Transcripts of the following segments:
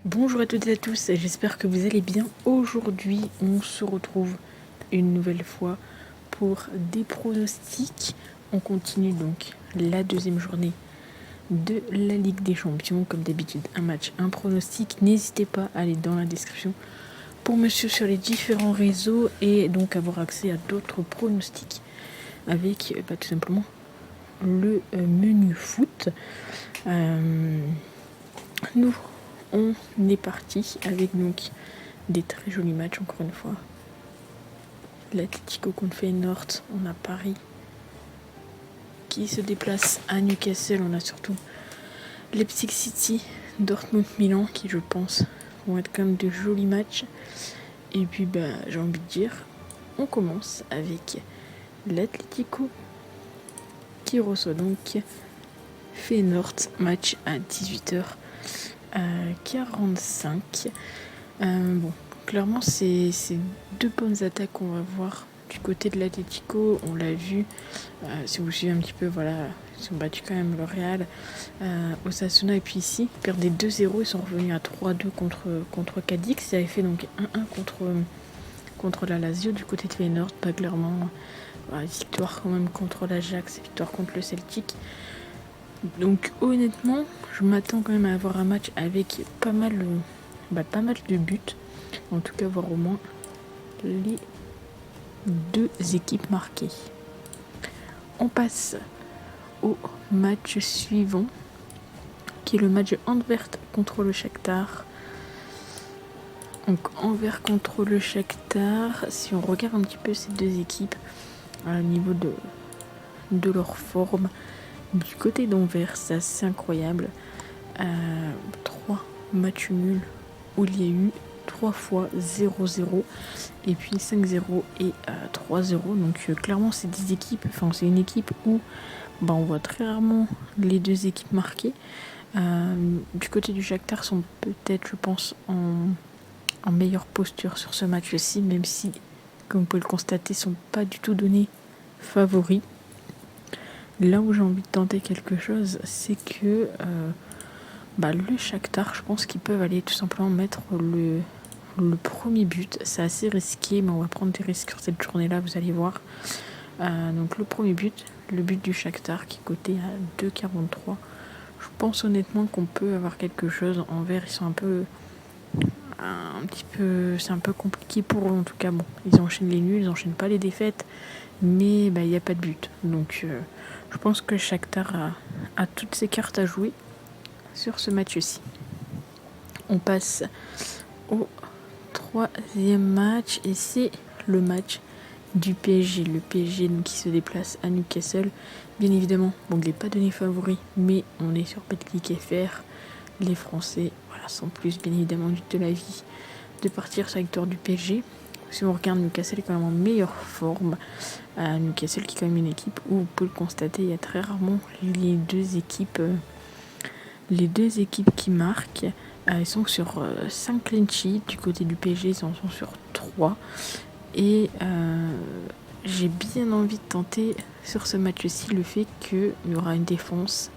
Bonjour à toutes et à tous, j'espère que vous allez bien. Aujourd'hui, on se retrouve une nouvelle fois pour des pronostics. On continue donc la deuxième journée de la Ligue des Champions. Comme d'habitude, un match, un pronostic. N'hésitez pas à aller dans la description pour me suivre sur les différents réseaux et donc avoir accès à d'autres pronostics avec tout simplement le menu foot. Nous, on est parti avec donc des très jolis matchs encore une fois. L'Atlético contre Feyenoord, on a Paris qui se déplace à Newcastle, on a surtout Leipzig City, Dortmund Milan qui je pense vont être quand même de jolis matchs. Et puis j'ai envie de dire, on commence avec l'Atlético qui reçoit donc Feyenoord, match à 18h45. Clairement, c'est deux bonnes attaques qu'on va voir du côté de l'Atlético. On l'a vu, si vous suivez un petit peu, voilà, ils ont battu quand même le Real, Osasuna, et puis ici, ils perdaient 2-0, ils sont revenus à 3-2 contre Cadix. Ils avaient fait donc 1-1 contre la Lazio du côté de Feyenoord. Pas clairement, victoire quand même contre l'Ajax, victoire contre le Celtic. Donc honnêtement, je m'attends quand même à avoir un match avec pas mal de buts. En tout cas, voir au moins les deux équipes marquées. On passe au match suivant, qui est le match de Anvers contre le Shakhtar. Donc Anvers contre le Shakhtar, si on regarde un petit peu ces deux équipes, à niveau de leur forme, du côté d'Anvers, c'est assez incroyable. 3 matchs nuls où il y a eu 3 fois 0-0 et puis 5-0 et 3-0. Donc clairement c'est c'est une équipe où on voit très rarement les deux équipes marquées. Du côté du Shakhtar sont peut-être, je pense, en meilleure posture sur ce match-ci, même si, comme vous pouvez le constater, sont pas du tout donnés favoris. Là où j'ai envie de tenter quelque chose, c'est que le Shakhtar, je pense qu'ils peuvent aller tout simplement mettre le premier but. C'est assez risqué, mais on va prendre des risques sur cette journée-là, vous allez voir. Donc le premier but, le but du Shakhtar qui est coté à 2,43. Je pense honnêtement qu'on peut avoir quelque chose. Envers, ils sont c'est un peu compliqué pour eux en tout cas. Bon, ils enchaînent les nuls, ils enchaînent pas les défaites, mais il n'y a pas de but. Donc je pense que Shakhtar a toutes ses cartes à jouer sur ce match-ci. On passe au troisième match et c'est le match du PSG. Le PSG qui se déplace à Newcastle. Bien évidemment, il n'est pas donné favori, mais on est sur Betclic FR. Les Français sont plus bien évidemment de l'avis de partir sur la victoire du PSG. Si on regarde, Newcastle est quand même en meilleure forme. Newcastle qui est quand même une équipe où vous pouvez le constater, il y a très rarement les deux équipes qui marquent. Ils sont sur 5 clean sheets. Du côté du PSG, ils en sont sur 3. Et j'ai bien envie de tenter sur ce match-ci le fait qu'il y aura une défense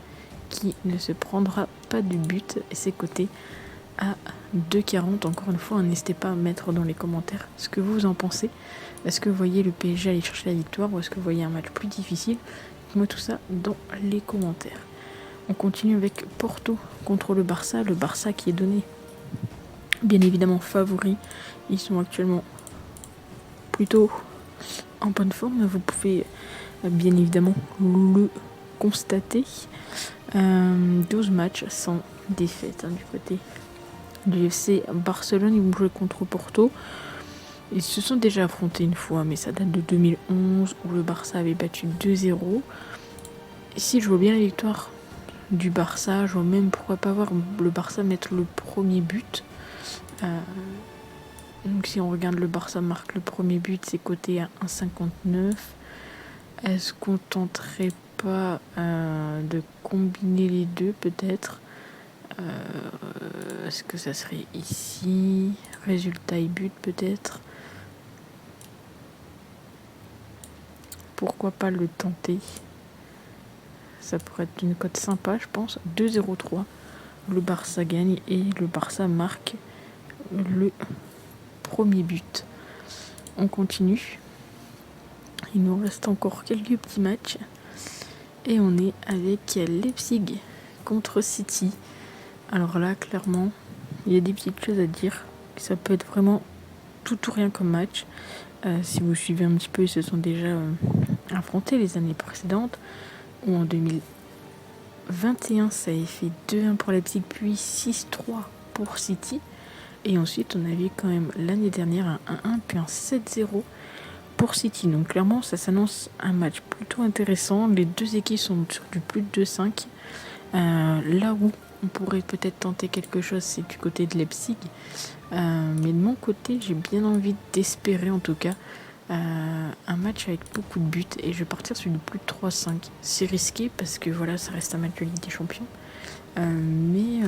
qui ne se prendra pas du but. Et c'est coté à 2,40. Encore une fois, n'hésitez pas à mettre dans les commentaires ce que vous en pensez. Est-ce que vous voyez le PSG aller chercher la victoire ou est-ce que vous voyez un match plus difficile? Dites-moi tout ça dans les commentaires. On continue avec Porto contre le Barça. Le Barça qui est donné bien évidemment favori. Ils sont actuellement plutôt en bonne forme. Vous pouvez bien évidemment le constater. 12 matchs sans défaite du côté du FC Barcelone. Ils vont jouer contre Porto. Ils se sont déjà affrontés une fois, mais ça date de 2011 où le Barça avait battu 2-0. Ici, je vois bien la victoire du Barça. Je vois même pourquoi pas voir le Barça mettre le premier but. Donc si on regarde, le Barça marque le premier but, c'est coté à 1,59. Est-ce qu'on tenterait pas de combiner les deux peut-être? Est-ce que ça serait ici? Résultat et but peut-être? Pourquoi pas le tenter? Ça pourrait être une cote sympa, je pense. 2,03 le Barça gagne et le Barça marque le premier but. On continue. Il nous reste encore quelques petits matchs. Et on est avec Leipzig contre City. Alors là, clairement, il y a des petites choses à dire. Ça peut être vraiment tout ou rien comme match. Si vous suivez un petit peu, ils se sont déjà affrontés les années précédentes. Ou en 2021, ça avait fait 2-1 pour Leipzig, puis 6-3 pour City. Et ensuite, on avait quand même l'année dernière un 1-1, puis un 7-0 pour City. Donc clairement, ça s'annonce un match plutôt intéressant. Les deux équipes sont sur du plus de 2-5. Là où on pourrait peut-être tenter quelque chose, c'est du côté de Leipzig. Mais de mon côté, j'ai bien envie d'espérer en tout cas un match avec beaucoup de buts. Et je vais partir sur du plus de 3-5. C'est risqué parce que voilà, ça reste un match de Ligue des Champions. Mais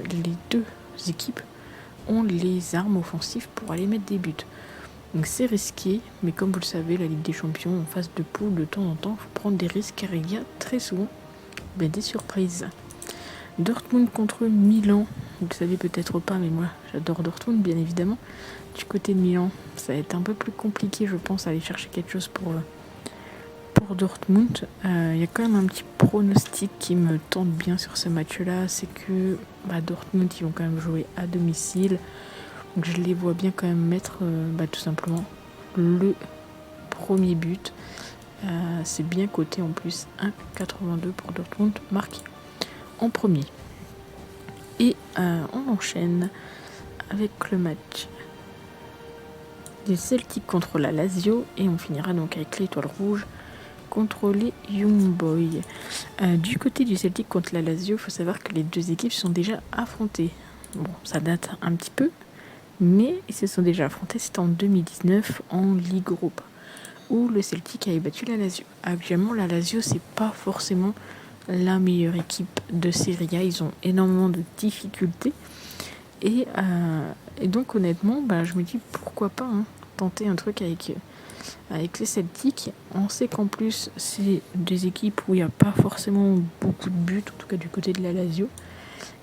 les deux équipes ont les armes offensives pour aller mettre des buts. Donc c'est risqué, mais comme vous le savez, la Ligue des Champions, en phase de poule, de temps en temps, il faut prendre des risques car il y a très souvent des surprises. Dortmund contre Milan, vous le savez peut-être pas, mais moi j'adore Dortmund bien évidemment. Du côté de Milan, ça va être un peu plus compliqué, je pense, aller chercher quelque chose pour Dortmund. Il y a quand même un petit pronostic qui me tente bien sur ce match-là, c'est que Dortmund, ils vont quand même jouer à domicile. Donc je les vois bien quand même mettre tout simplement le premier but. C'est bien coté en plus, 1,82 pour Dortmund marqué en premier. Et on enchaîne avec le match des Celtic contre la Lazio. Et on finira donc avec l'Étoile Rouge contre les Young Boys. Du côté du Celtic contre la Lazio, il faut savoir que les deux équipes sont déjà affrontées. Bon, ça date un petit peu, mais ils se sont déjà affrontés, c'était en 2019 en Ligue Europa, où le Celtic avait battu la Lazio. Actuellement, la Lazio, c'est pas forcément la meilleure équipe de Serie A, ils ont énormément de difficultés. Et donc honnêtement, je me dis pourquoi pas tenter un truc avec les Celtics. On sait qu'en plus, c'est des équipes où il n'y a pas forcément beaucoup de buts, en tout cas du côté de la Lazio.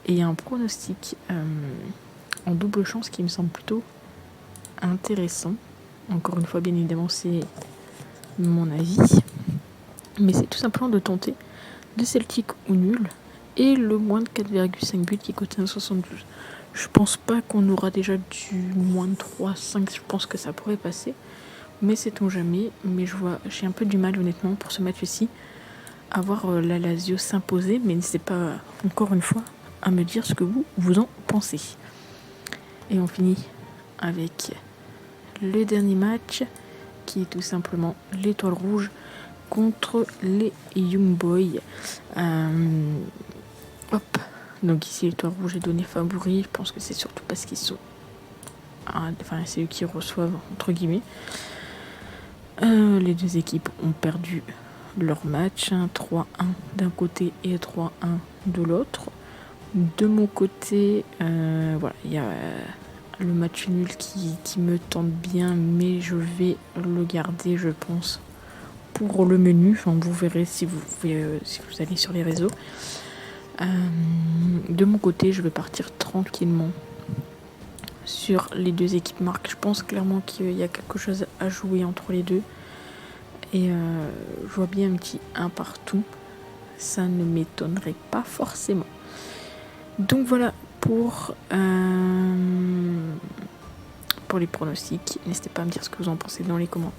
Et il y a un pronostic en double chance qui me semble plutôt intéressant. Encore une fois, bien évidemment, c'est mon avis. Mais c'est tout simplement de tenter le Celtic ou nul et le moins de 4,5 buts qui coûte 1,72. Je pense pas qu'on aura déjà du moins de 3,5. Je pense que ça pourrait passer. Mais sait-on jamais. Mais j'ai un peu du mal honnêtement pour ce match-ci à voir la Lazio s'imposer. Mais n'hésitez pas encore une fois à me dire ce que vous en pensez. Et on finit avec le dernier match qui est tout simplement l'Étoile Rouge contre les Young Boys. Donc ici l'Étoile Rouge est donné favori. Je pense que c'est surtout parce qu'ils sont... c'est eux qui reçoivent, entre guillemets. Les deux équipes ont perdu leur match. 3-1 d'un côté et 3-1 de l'autre. De mon côté, il y a le match nul qui me tente bien, mais je vais le garder, je pense, pour le menu. Enfin, vous verrez si vous allez sur les réseaux. De mon côté, je vais partir tranquillement sur les deux équipes marques. Je pense clairement qu'il y a quelque chose à jouer entre les deux. Et je vois bien un petit 1 partout. Ça ne m'étonnerait pas forcément. Donc voilà pour les pronostics. N'hésitez pas à me dire ce que vous en pensez dans les commentaires.